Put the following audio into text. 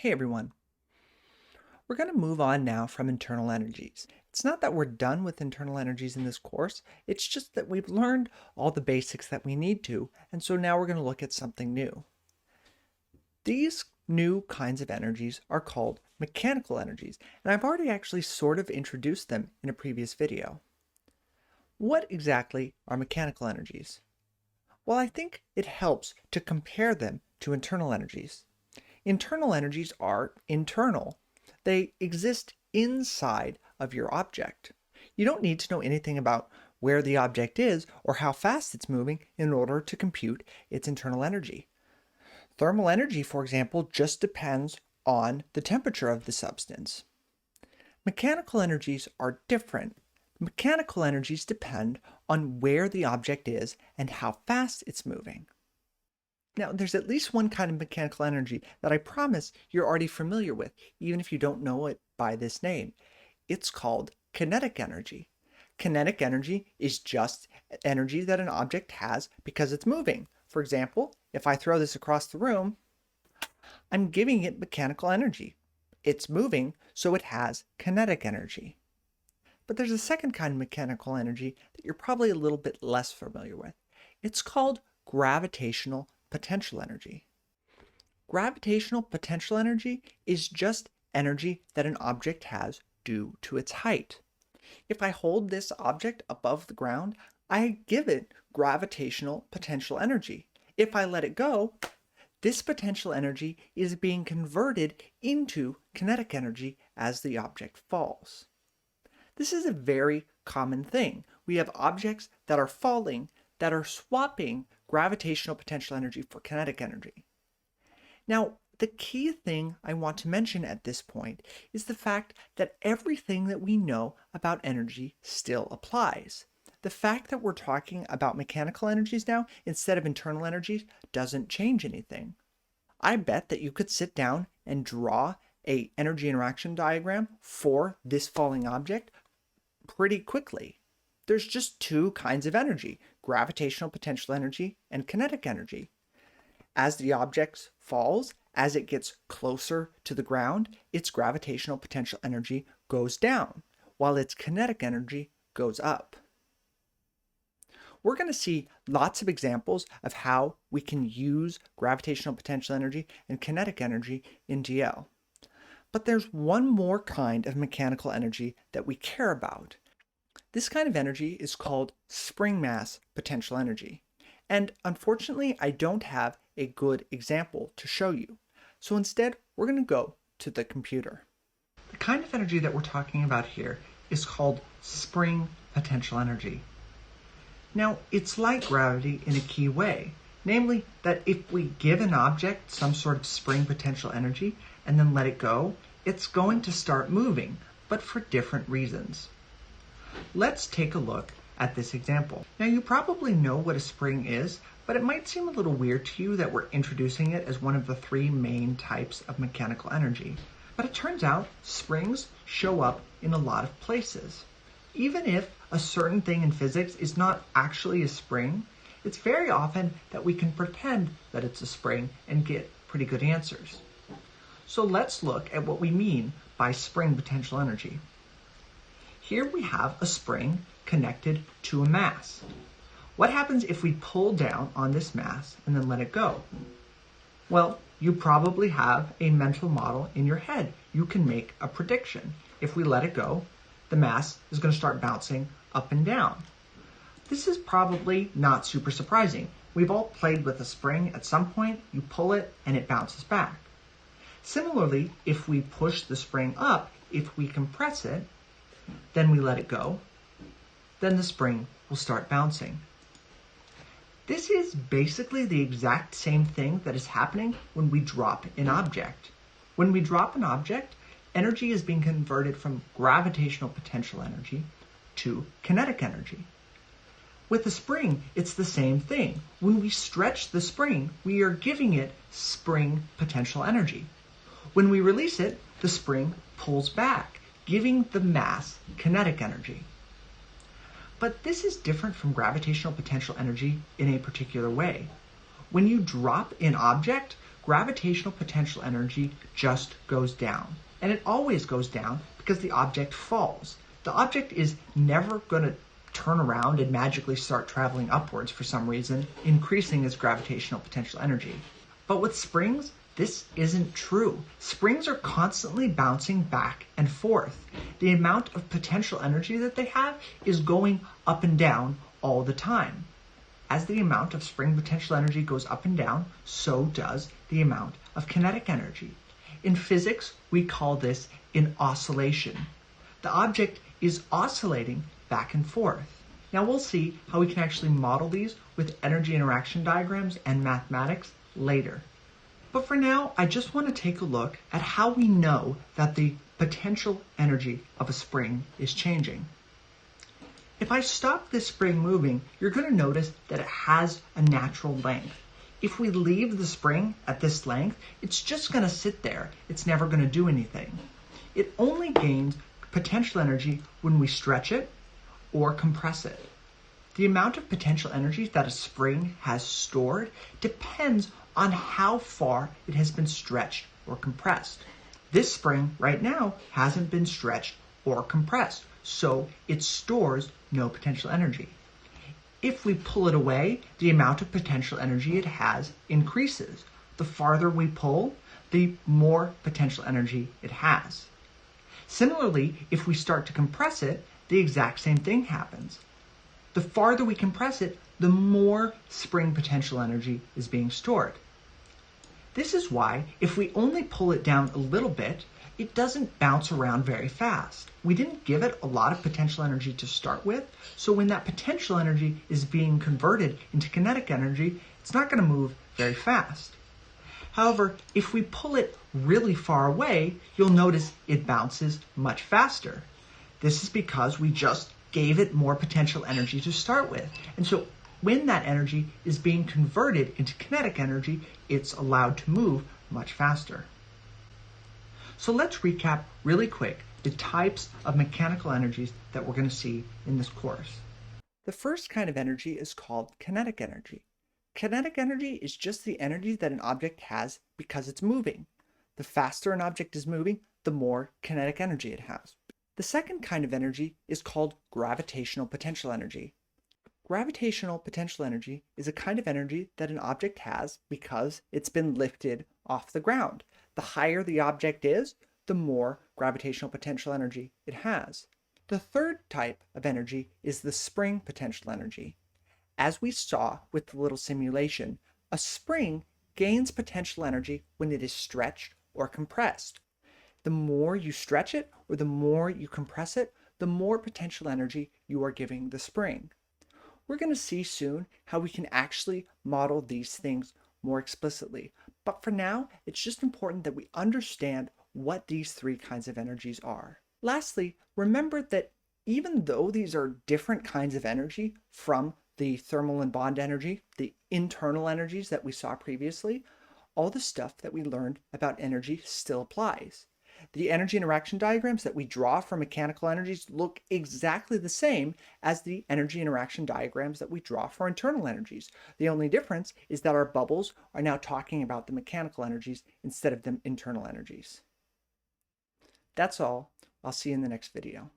Hey everyone. We're going to move on now from internal energies. It's not that we're done with internal energies in this course, it's just that we've learned all the basics that we need to, and so now we're going to look at something new. These new kinds of energies are called mechanical energies, and I've already actually sort of introduced them in a previous video. What exactly are mechanical energies? Well, I think it helps to compare them to internal energies. Internal energies are internal. They exist inside of your object. You don't need to know anything about where the object is or how fast it's moving in order to compute its internal energy. Thermal energy, for example, just depends on the temperature of the substance. Mechanical energies are different. Mechanical energies depend on where the object is and how fast it's moving. Now, there's at least one kind of mechanical energy that I promise you're already familiar with, even if you don't know it by this name. It's called kinetic energy. Kinetic energy is just energy that an object has because it's moving. For example, if I throw this across the room, I'm giving it mechanical energy. It's moving, so it has kinetic energy. But there's a second kind of mechanical energy that you're probably a little bit less familiar with. It's called gravitational potential energy. Gravitational potential energy is just energy that an object has due to its height. If I hold this object above the ground, I give it gravitational potential energy. If I let it go, this potential energy is being converted into kinetic energy as the object falls. This is a very common thing. We have objects that are falling that are swapping gravitational potential energy for kinetic energy. Now, the key thing I want to mention at this point is the fact that everything that we know about energy still applies. The fact that we're talking about mechanical energies now instead of internal energies doesn't change anything. I bet that you could sit down and draw an energy interaction diagram for this falling object pretty quickly. There's just two kinds of energy, gravitational potential energy and kinetic energy. As the object falls, as it gets closer to the ground, its gravitational potential energy goes down, while its kinetic energy goes up. We're going to see lots of examples of how we can use gravitational potential energy and kinetic energy in DL. But there's one more kind of mechanical energy that we care about. This kind of energy is called spring mass potential energy. And unfortunately, I don't have a good example to show you. So instead, we're going to go to the computer. The kind of energy that we're talking about here is called spring potential energy. Now, it's like gravity in a key way, namely that if we give an object some sort of spring potential energy and then let it go, it's going to start moving, but for different reasons. Let's take a look at this example. Now, you probably know what a spring is, but it might seem a little weird to you that we're introducing it as one of the three main types of mechanical energy. But it turns out springs show up in a lot of places. Even if a certain thing in physics is not actually a spring, it's very often that we can pretend that it's a spring and get pretty good answers. So let's look at what we mean by spring potential energy. Here we have a spring connected to a mass. What happens if we pull down on this mass and then let it go? Well, you probably have a mental model in your head. You can make a prediction. If we let it go, the mass is going to start bouncing up and down. This is probably not super surprising. We've all played with a spring at some point. You pull it and it bounces back. Similarly, if we push the spring up, if we compress it, then we let it go, then the spring will start bouncing. This is basically the exact same thing that is happening when we drop an object. When we drop an object, energy is being converted from gravitational potential energy to kinetic energy. With a spring, it's the same thing. When we stretch the spring, we are giving it spring potential energy. When we release it, the spring pulls back, giving the mass kinetic energy. But this is different from gravitational potential energy in a particular way. When you drop an object, gravitational potential energy just goes down. And it always goes down because the object falls. The object is never going to turn around and magically start traveling upwards for some reason, increasing its gravitational potential energy. But with springs, this isn't true. Springs are constantly bouncing back and forth. The amount of potential energy that they have is going up and down all the time. As the amount of spring potential energy goes up and down, so does the amount of kinetic energy. In physics, we call this an oscillation. The object is oscillating back and forth. Now we'll see how we can actually model these with energy interaction diagrams and mathematics later. But for now, I just want to take a look at how we know that the potential energy of a spring is changing. If I stop this spring moving, you're going to notice that it has a natural length. If we leave the spring at this length, it's just going to sit there. It's never going to do anything. It only gains potential energy when we stretch it or compress it. The amount of potential energy that a spring has stored depends on how far it has been stretched or compressed. This spring right now hasn't been stretched or compressed, so it stores no potential energy. If we pull it away, the amount of potential energy it has increases. The farther we pull, the more potential energy it has. Similarly, if we start to compress it, the exact same thing happens. The farther we compress it, the more spring potential energy is being stored. This is why, if we only pull it down a little bit, it doesn't bounce around very fast. We didn't give it a lot of potential energy to start with, so when that potential energy is being converted into kinetic energy, it's not going to move very fast. However, if we pull it really far away, you'll notice it bounces much faster. This is because we just gave it more potential energy to start with. And so when that energy is being converted into kinetic energy, it's allowed to move much faster. So let's recap really quick the types of mechanical energies that we're going to see in this course. The first kind of energy is called kinetic energy. Kinetic energy is just the energy that an object has because it's moving. The faster an object is moving, the more kinetic energy it has. The second kind of energy is called gravitational potential energy. Gravitational potential energy is a kind of energy that an object has because it's been lifted off the ground. The higher the object is, the more gravitational potential energy it has. The third type of energy is the spring potential energy. As we saw with the little simulation, a spring gains potential energy when it is stretched or compressed. The more you stretch it or the more you compress it, the more potential energy you are giving the spring. We're going to see soon how we can actually model these things more explicitly. But for now, it's just important that we understand what these three kinds of energies are. Lastly, remember that even though these are different kinds of energy from the thermal and bond energy, the internal energies that we saw previously, all the stuff that we learned about energy still applies. The energy interaction diagrams that we draw for mechanical energies look exactly the same as the energy interaction diagrams that we draw for internal energies. The only difference is that our bubbles are now talking about the mechanical energies instead of the internal energies. That's all. I'll see you in the next video.